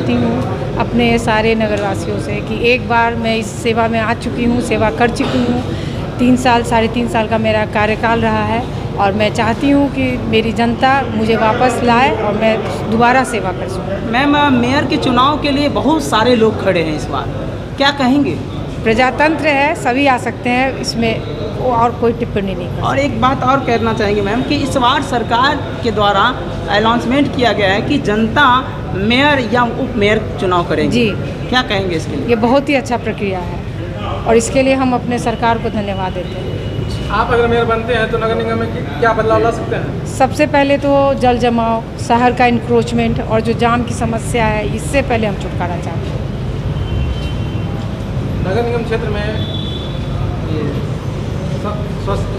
चाहती हूँ अपने सारे नगरवासियों से कि एक बार मैं इस सेवा में आ चुकी हूँ, सेवा कर चुकी हूँ। 3 साल 3.5 साल का मेरा कार्यकाल रहा है और मैं चाहती हूँ कि मेरी जनता मुझे वापस लाए और मैं दोबारा सेवा कर सकूँ। मैम, मेयर के चुनाव के लिए बहुत सारे लोग खड़े हैं इस बार, क्या कहेंगे? प्रजातंत्र है, सभी आ सकते हैं, इसमें और कोई टिप्पणी नहीं कर। और एक बात और कहना चाहेंगे मैम कि इस बार सरकार के द्वारा अनाउंसमेंट किया गया है कि जनता मेयर या उप मेयर चुनाव करेगी जी, क्या कहेंगे इसके लिए? ये बहुत ही अच्छा प्रक्रिया है और इसके लिए हम अपने सरकार को धन्यवाद देते हैं। आप अगर मेयर बनते हैं तो नगर निगम में क्या बदलाव ला सकते हैं? सबसे पहले तो जल जमाव, शहर का इंक्रोचमेंट और जो जाम की समस्या है, इससे पहले हम छुटकारा चाहते हैं। नगर निगम क्षेत्र में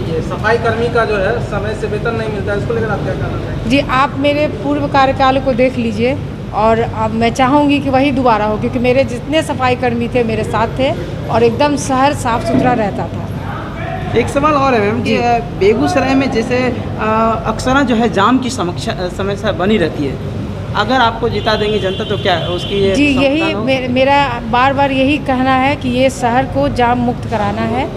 ये सफाई कर्मी का जो है समय से वेतन नहीं मिलता है, इसको लेकर आप क्या कहना चाहेंगे? जी, आप मेरे पूर्व कार्यकाल को देख लीजिए और अब मैं चाहूँगी कि वही दोबारा हो, क्योंकि मेरे जितने सफाई कर्मी थे मेरे साथ थे और एकदम शहर साफ सुथरा रहता था। एक सवाल और है मैम कि बेगूसराय में जैसे अक्सर जो है जाम की समस्या बनी रहती है, अगर आपको जिता देंगी जनता तो क्या उसकी जी, यही मेरा बार बार यही कहना है कि ये शहर को जाम मुक्त कराना है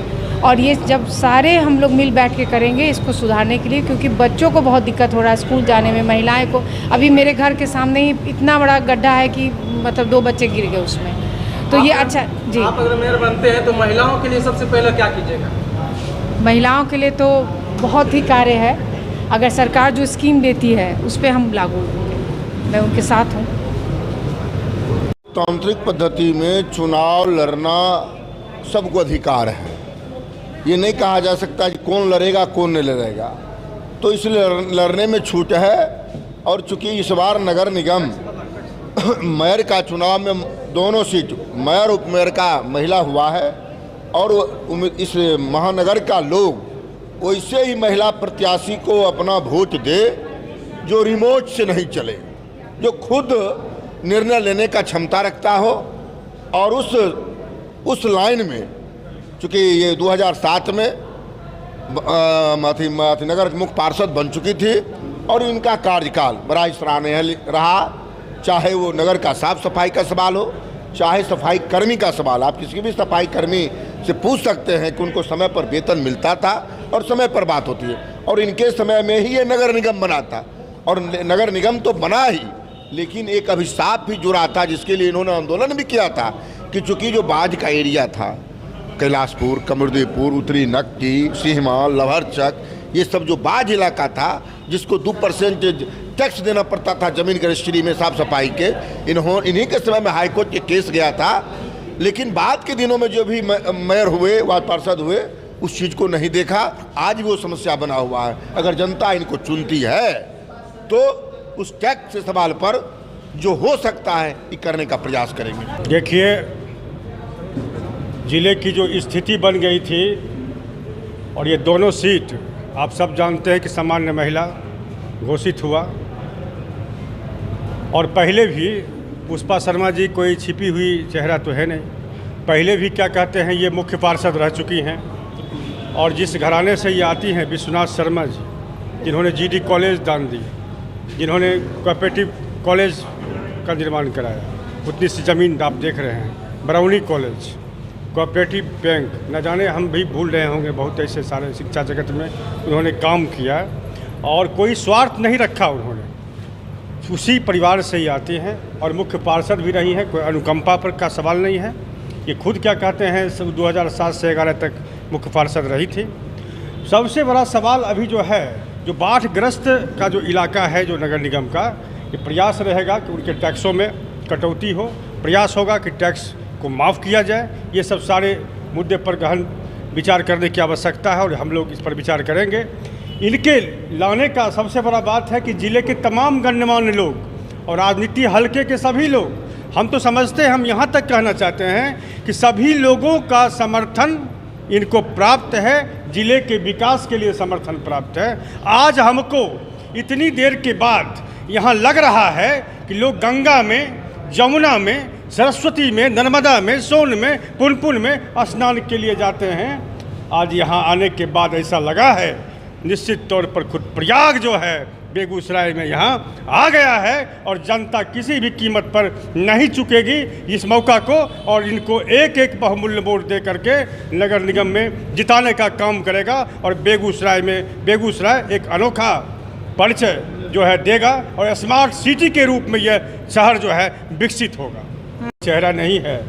और ये जब सारे हम लोग मिल बैठ के करेंगे इसको सुधारने के लिए, क्योंकि बच्चों को बहुत दिक्कत हो रहा है स्कूल जाने में, महिलाएं को। अभी मेरे घर के सामने ही इतना बड़ा गड्ढा है कि मतलब 2 बच्चे गिर गए उसमें, तो ये अच्छा। जी, आप अगर मेयर बनते हैं तो महिलाओं के लिए सबसे पहले क्या कीजिएगा? महिलाओं के लिए तो बहुत ही कार्य है, अगर सरकार जो स्कीम देती है उस पर हम लागू होंगे, मैं उनके साथ हूँ। तांत्रिक पद्धति में चुनाव लड़ना सबको अधिकार है, ये नहीं कहा जा सकता कि कौन लड़ेगा कौन नहीं लड़ेगा, तो इसलिए लड़ने में छूट है। और चूंकि इस बार नगर निगम मेयर का चुनाव में दोनों सीट मेयर उप मेयर का महिला हुआ है और इस महानगर का लोग वैसे ही महिला प्रत्याशी को अपना वोट दे जो रिमोट से नहीं चले, जो खुद निर्णय लेने का क्षमता रखता हो। और उस लाइन में चूँकि ये 2007 में नगर मुख्य पार्षद बन चुकी थी और इनका कार्यकाल बड़ा सराहनीय रहा, चाहे वो नगर का साफ सफाई का सवाल हो, चाहे सफाई कर्मी का सवाल। आप किसी भी सफाई कर्मी से पूछ सकते हैं कि उनको समय पर वेतन मिलता था और समय पर बात होती है, और इनके समय में ही ये नगर निगम बना था। और नगर निगम तो बना ही, लेकिन एक अभिशाप भी जुड़ा था जिसके लिए इन्होंने आंदोलन भी किया था कि चूँकि जो बाढ़ का एरिया था, कैलाशपुर, कमरदेवपुर, उत्तरी नक्की, सिहमा, लहरचक, ये सब जो बाढ़ इलाका था जिसको 2% टैक्स देना पड़ता था जमीन के रजिस्ट्री में साफ सफाई के, इन्हीं के समय में हाईकोर्ट के केस गया था। लेकिन बाद के दिनों में जो भी मेयर हुए, वार्ड पार्षद हुए, उस चीज़ को नहीं देखा। आज भी वो समस्या बना हुआ है। अगर जनता इनको चुनती है तो उस टैक्स के सवाल पर जो हो सकता है ये करने का प्रयास करेंगे। देखिए, ज़िले की जो स्थिति बन गई थी और ये दोनों सीट आप सब जानते हैं कि सामान्य महिला घोषित हुआ, और पहले भी पुष्पा शर्मा जी कोई छिपी हुई चेहरा तो है नहीं, पहले भी क्या कहते हैं ये मुख्य पार्षद रह चुकी हैं। और जिस घराने से ये आती हैं, विश्वनाथ शर्मा जी, जिन्होंने जीडी कॉलेज दान दी, जिन्होंने कोऑपरेटिव कॉलेज का निर्माण कराया, उतनी सी ज़मीन आप देख रहे हैं, बरौनी कॉलेज, कोऑपरेटिव बैंक, न जाने हम भी भूल रहे होंगे बहुत ऐसे सारे शिक्षा जगत में उन्होंने काम किया और कोई स्वार्थ नहीं रखा उन्होंने। उसी परिवार से ही आते हैं और मुख्य पार्षद भी रही हैं, कोई अनुकंपा पर का सवाल नहीं है। ये खुद क्या कहते हैं, 2007 से 11 तक मुख्य पार्षद रही थी। सबसे बड़ा सवाल अभी जो है, जो बाढ़ग्रस्त का जो इलाका है जो नगर निगम का, ये प्रयास रहेगा कि उनके टैक्सों में कटौती हो, प्रयास होगा कि टैक्स को माफ़ किया जाए। ये सब सारे मुद्दे पर गहन विचार करने की आवश्यकता है और हम लोग इस पर विचार करेंगे। इनके लाने का सबसे बड़ा बात है कि ज़िले के तमाम गणमान्य लोग और राजनीति हल्के के सभी लोग, हम तो समझते हैं, हम यहाँ तक कहना चाहते हैं कि सभी लोगों का समर्थन इनको प्राप्त है, ज़िले के विकास के लिए समर्थन प्राप्त है। आज हमको इतनी देर के बाद यहाँ लग रहा है कि लोग गंगा में, जमुना में, सरस्वती में, नर्मदा में, सोन में, पुनपुन में स्नान के लिए जाते हैं। आज यहाँ आने के बाद ऐसा लगा है निश्चित तौर पर खुद प्रयाग जो है बेगूसराय में यहाँ आ गया है और जनता किसी भी कीमत पर नहीं चुकेगी इस मौका को, और इनको एक एक बहुमूल्य वोट दे करके नगर निगम में जिताने का काम करेगा। और बेगूसराय एक अनोखा परिचय जो है देगा और स्मार्ट सिटी के रूप में यह शहर जो है विकसित होगा। चेहरा नहीं है।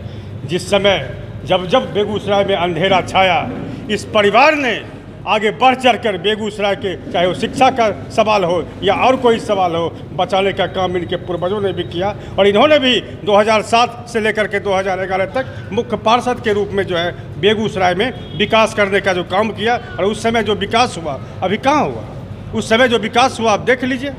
जिस समय जब बेगूसराय में अंधेरा छाया, इस परिवार ने आगे बढ़ चढ़कर बेगूसराय के, चाहे वो शिक्षा का सवाल हो या और कोई सवाल हो, बचाने का काम इनके पूर्वजों ने भी किया। और इन्होंने भी 2007 से लेकर के 2011 तक मुख्य पार्षद के रूप में जो है बेगूसराय में विकास करने का जो काम किया। और उस समय जो विकास हुआ अभी कहाँ हुआ, उस समय जो विकास हुआ आप देख लीजिए,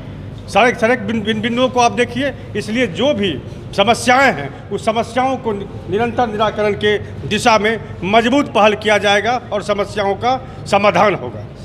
सड़क बिंदुओं को आप देखिए। इसलिए जो भी समस्याएं हैं उस समस्याओं को निरंतर निराकरण के दिशा में मजबूत पहल किया जाएगा और समस्याओं का समाधान होगा।